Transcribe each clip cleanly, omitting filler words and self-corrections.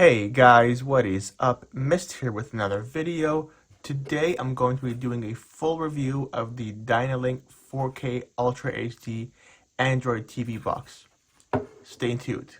Hey guys, what is up? Mist here with another video. Today I'm going to be doing a full review of the Dynalink 4K Ultra HD Android TV box. Stay tuned.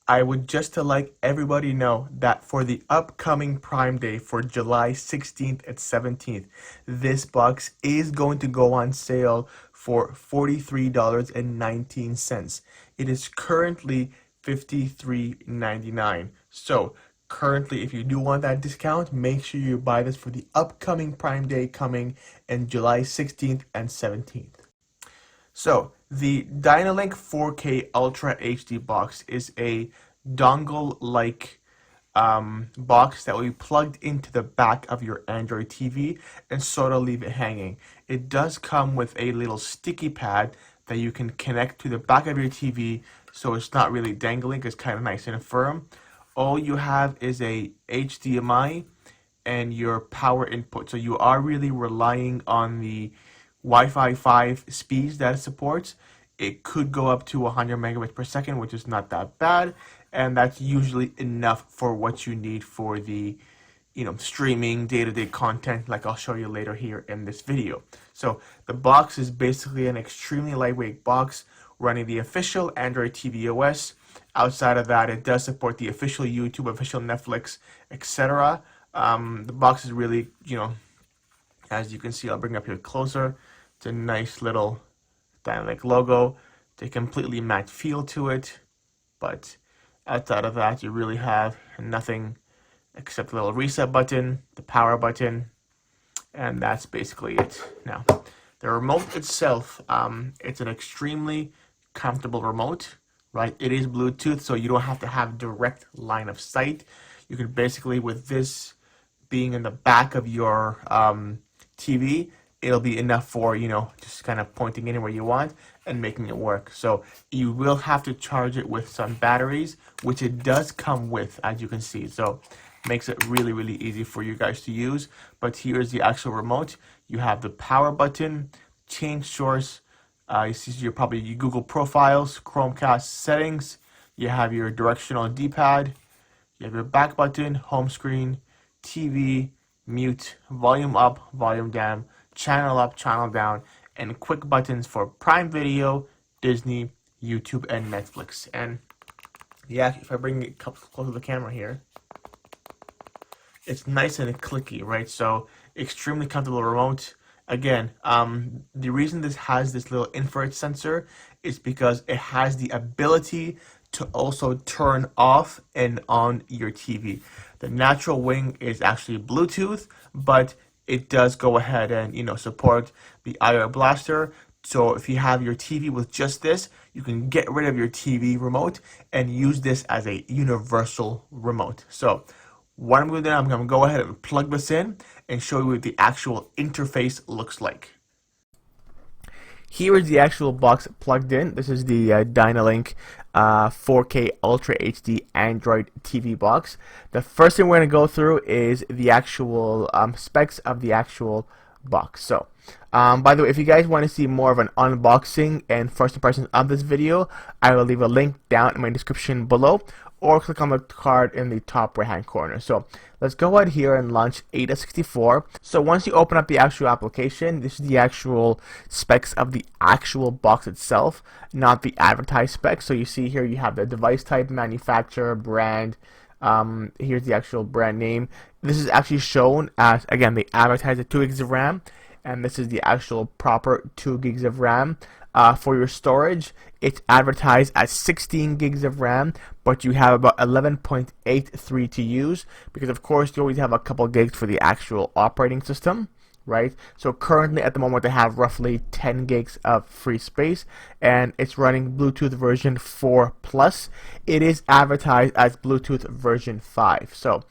I would just to let everybody know that for the upcoming Prime Day for July 16th and 17th, this box is going to go on sale for $43.19. It is currently $53.99. So currently, if you do want that discount, make sure you buy this for the upcoming Prime Day coming in July 16th and 17th. So, the Dynalink 4K Ultra HD box is a dongle-like box that will be plugged into the back of your Android TV and sort of leave it hanging. It does come with a little sticky pad that you can connect to the back of your TV, so it's not really dangling, it's kind of nice and firm. All you have is a HDMI and your power input, so you are really relying on the Wi-Fi 5 speeds that it supports. It could go up to 100 megabits per second, which is not that bad, and that's usually enough for what you need for the streaming day-to-day content, like I'll show you later here in this video. So the box is basically an extremely lightweight box running the official Android TV OS. Outside of that, it does support the official YouTube, official Netflix, etc. The box is really, as you can see, I'll bring it up here closer. It's a nice little Dynalink logo. It's a completely matte feel to it, but outside of that, you really have nothing except the little reset button, the power button, and that's basically it. Now, the remote itself, it's an extremely comfortable remote, right? It is Bluetooth, so you don't have to have direct line of sight. You can basically, with this being in the back of your TV, it'll be enough for, just kind of pointing anywhere you want and making it work. So you will have to charge it with some batteries, which it does come with, as you can see. So makes it really, really easy for you guys to use. But here's the actual remote. You have the power button, change source. You see your Google profiles, Chromecast settings. You have your directional D-pad. You have your back button, home screen, TV, mute, volume up, volume down, channel up, channel down, and quick buttons for Prime Video, Disney, YouTube, and Netflix. And yeah, if I bring it close to the camera here, it's nice and clicky, right? So extremely comfortable remote. Again, the reason this has this little infrared sensor is because it has the ability to also turn off and on your TV. The natural wing is actually Bluetooth, but it does go ahead and support the IR blaster. So if you have your TV with just this, you can get rid of your TV remote and use this as a universal remote. So what I'm going to do, I'm going to go ahead and plug this in and show you what the actual interface looks like. Here is the actual box plugged in. This is the Dynalink 4K Ultra HD Android TV box. The first thing we're going to go through is the actual specs of the actual box. So, by the way, if you guys want to see more of an unboxing and first impressions of this video, I will leave a link down in my description below, or click on the card in the top right hand corner. So let's go ahead here and launch AIDA64. So once you open up the actual application, this is the actual specs of the actual box itself, not the advertised specs. So you see here you have the device type, manufacturer, brand. Here's the actual brand name. This is actually shown as, again, they advertise at 2 gigs of RAM, and this is the actual proper 2 gigs of RAM. For your storage, it's advertised as 16 gigs of RAM, but you have about 11.83 to use, because of course you always have a couple gigs for the actual operating system, right? So currently at the moment they have roughly 10 gigs of free space, and it's running Bluetooth version 4 plus. It is advertised as Bluetooth version 5. So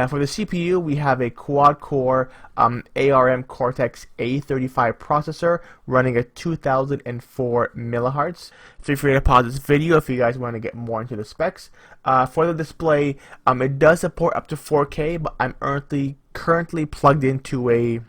for the CPU, we have a quad-core ARM Cortex-A35 processor running at 2004 millihertz. Feel free to pause this video if you guys want to get more into the specs. For the display, it does support up to 4K, but I'm currently plugged into a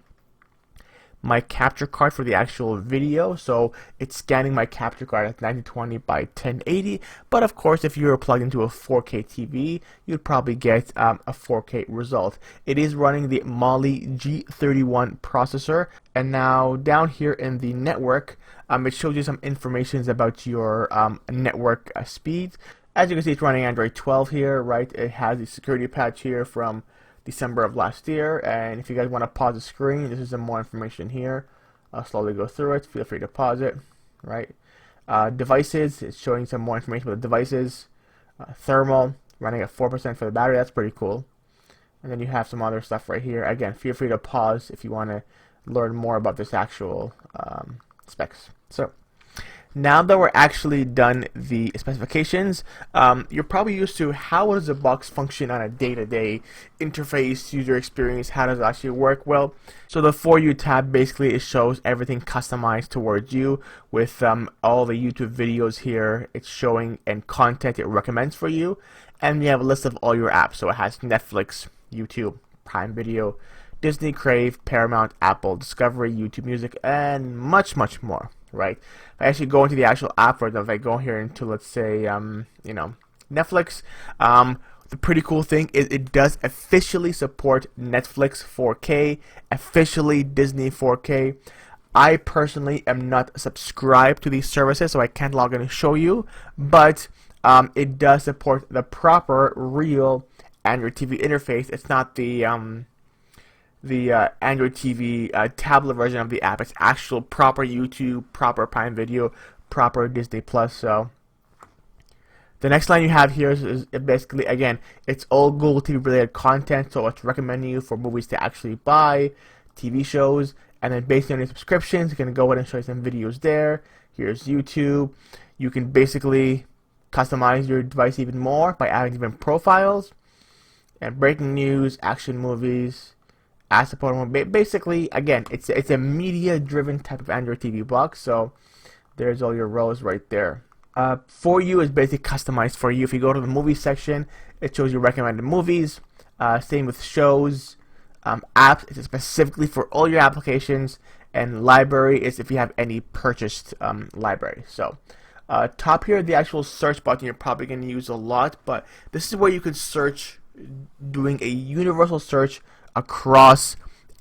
my capture card for the actual video, so it's scanning my capture card at 1920 by 1080. But of course, if you were plugged into a 4K TV, you'd probably get a 4K result. It is running the Mali G31 processor, and now down here in the network, it shows you some information about your network speed. As you can see, it's running Android 12 here, right? It has the security patch here from December of last year, and if you guys want to pause the screen, this is some more information here. I'll slowly go through it. Feel free to pause it, right? Devices, it's showing some more information about the devices. Thermal, running at 4% for the battery, that's pretty cool. And then you have some other stuff right here. Again, feel free to pause if you want to learn more about this actual specs. So now that we're actually done the specifications, you're probably used to how does the box function on a day-to-day interface, user experience, how does it actually work? Well, so the For You tab basically it shows everything customized towards you with all the YouTube videos here. It's showing and content it recommends for you, and we have a list of all your apps. So it has Netflix, YouTube, Prime Video, Disney, Crave, Paramount, Apple, Discovery, YouTube Music, and much, much more. Right? If I actually go into the actual app, for example, if I go here into, let's say, Netflix, the pretty cool thing is it does officially support Netflix 4K, officially Disney 4K. I personally am not subscribed to these services, so I can't log in and show you, but it does support the proper, real Android TV interface. It's not the Android TV tablet version of the app. It's actual proper YouTube, proper Prime Video, proper Disney Plus. So the next line you have here is basically, again, it's all Google TV related content. So it's recommending you for movies to actually buy, TV shows, and then based on your subscriptions, you can go ahead and show you some videos there. Here's YouTube. You can basically customize your device even more by adding different profiles and breaking news, action movies. As support, basically, again, it's a media-driven type of Android TV box. So there's all your rows right there. For You is basically customized for you. If you go to the movie section, it shows you recommended movies. Same with shows, apps. It's specifically for all your applications, and library is if you have any purchased library. So top here, the actual search button you're probably going to use a lot, but this is where you can search, doing a universal search across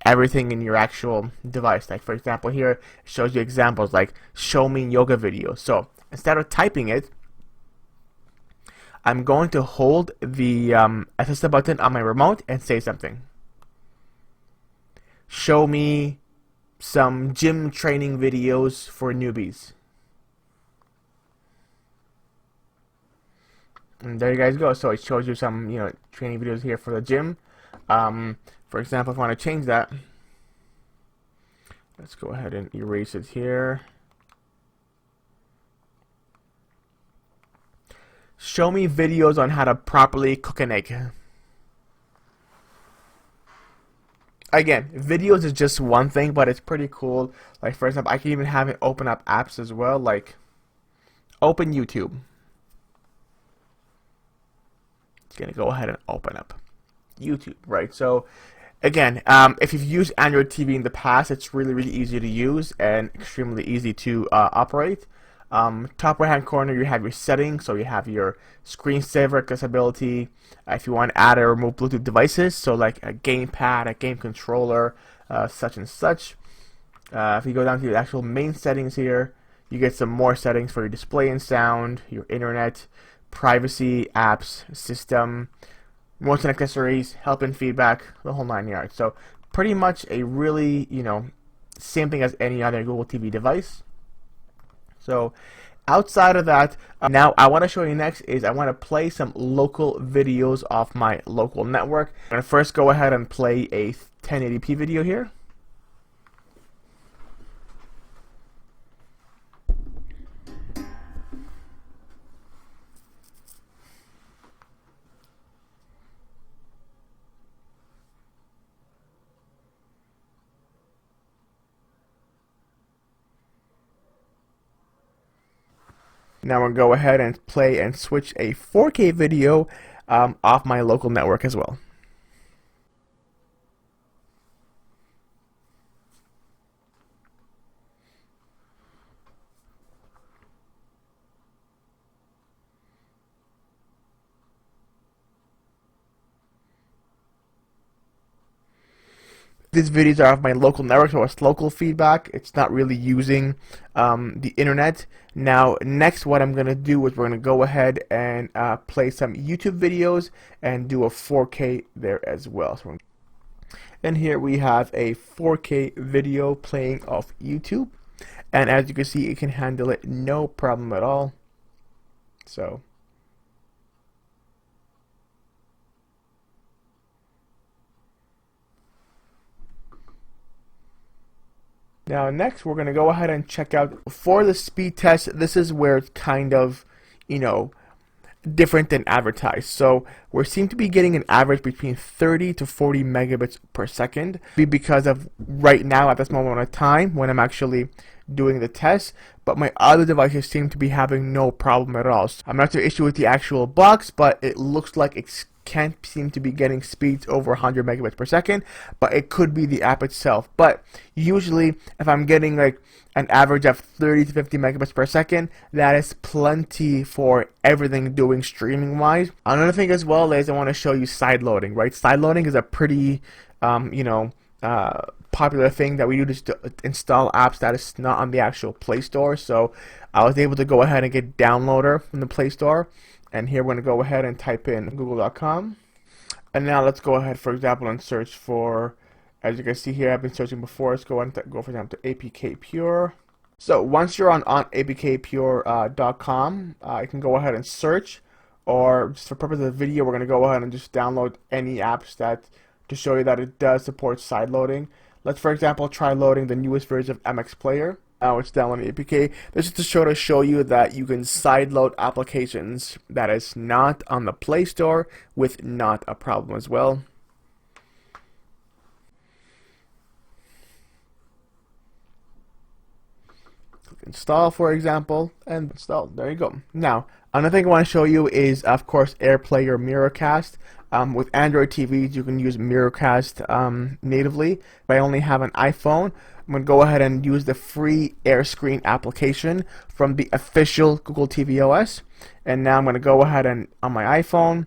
everything in your actual device. Like for example here, it shows you examples like show me yoga videos. So instead of typing it, I'm going to hold the assistant button on my remote and say something. Show me some gym training videos for newbies. And there you guys go. So it shows you some training videos here for the gym. For example, if I want to change that, let's go ahead and erase it here. Show me videos on how to properly cook an egg. Again, videos is just one thing, but it's pretty cool. Like for example, I can even have it open up apps as well, like open YouTube. It's gonna go ahead and open up YouTube, right? So again, if you've used Android TV in the past, it's really, really easy to use and extremely easy to operate. Top right hand corner, you have your settings, so you have your screensaver accessibility. If you want to add or remove Bluetooth devices, so like a gamepad, a game controller, such and such. If you go down to the actual main settings here, you get some more settings for your display and sound, your internet, privacy, apps, system, motion accessories, help and feedback, the whole 9 yards. So pretty much a really, same thing as any other Google TV device. So outside of that, now I want to show you next is I want to play some local videos off my local network. I'm going to first go ahead and play a 1080p video here. Now we'll go ahead and play and switch a 4K video off my local network as well. These videos are of my local network, so it's local feedback. It's not really using the internet. Now, next, what I'm going to do is we're going to go ahead and play some YouTube videos and do a 4K there as well. And here we have a 4K video playing off YouTube. And as you can see, it can handle it no problem at all. So now next we're going to go ahead and check out for the speed test. This is where it's kind of, different than advertised. So we seem to be getting an average between 30 to 40 megabits per second because of right now at this moment of time when I'm actually doing the test, but my other devices seem to be having no problem at all. So I'm not the issue with the actual box, but it looks like it can't seem to be getting speeds over 100 megabits per second, but it could be the app itself. But usually if I'm getting like an average of 30 to 50 megabits per second, that is plenty for everything doing streaming wise. Another thing as well is I want to show you sideloading, right? Sideloading is a pretty popular thing that we do to install apps that is not on the actual Play Store. So I was able to go ahead and get Downloader from the Play Store, and here we're going to go ahead and type in google.com, and now let's go ahead, for example, and search for, as you can see here, I've been searching before. Let's go for example to APK Pure. So once you're on apkpure.com, you can go ahead and search, or just for purpose of the video, we're going to go ahead and just download any apps that to show you that it does support sideloading. Let's, for example, try loading the newest version of MX Player. Now it's downloading APK. This is to show you that you can sideload applications that is not on the Play Store with not a problem as well. Click install, for example, and install. There you go. Now, another thing I want to show you is, of course, AirPlay or Mirrorcast. With Android TVs, you can use Mirrorcast natively. If I only have an iPhone, I'm going to go ahead and use the free AirScreen application from the official Google TV OS. And now I'm going to go ahead and, on my iPhone,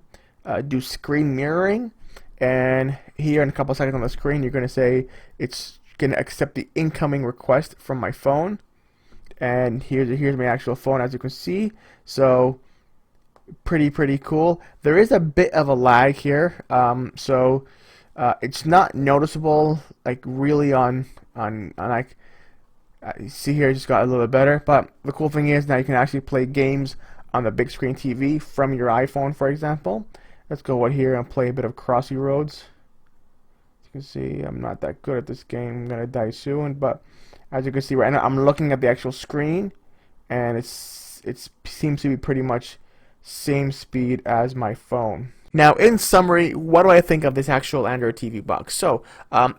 do screen mirroring. And here in a couple seconds on the screen, you're going to say it's going to accept the incoming request from my phone. And here's my actual phone, as you can see. So pretty cool. There is a bit of a lag here, so it's not noticeable, like really on like you see here, it just got a little bit better. But the cool thing is now you can actually play games on the big screen TV from your iPhone, for example. Let's go right here and play a bit of Crossy Roads. As you can see, I'm not that good at this game. I'm gonna die soon, but as you can see right now, I'm looking at the actual screen, and it seems to be pretty much same speed as my phone. Now, in summary, what do I think of this actual Android TV box? So,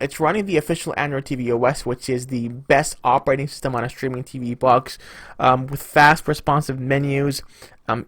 it's running the official Android TV OS, which is the best operating system on a streaming TV box, with fast, responsive menus,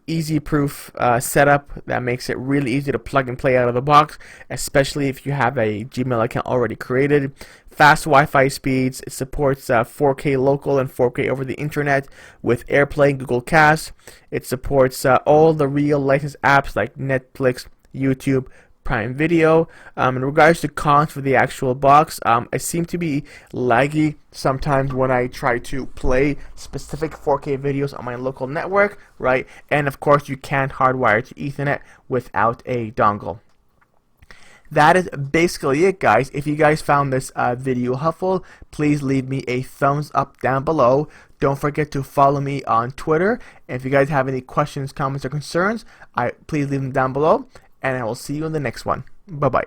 easy-proof setup that makes it really easy to plug and play out of the box, especially if you have a Gmail account already created. Fast Wi-Fi speeds. It supports 4K local and 4K over the internet with AirPlay and Google Cast. It supports all the real licensed apps like Netflix, YouTube, Prime Video. In regards to cons for the actual box, it seems to be laggy sometimes when I try to play specific 4K videos on my local network, right? And of course, you can't hardwire to Ethernet without a dongle. That is basically it, guys. If you guys found this video helpful, please leave me a thumbs up down below. Don't forget to follow me on Twitter. And if you guys have any questions, comments, or concerns, please leave them down below. And I will see you in the next one. Bye-bye.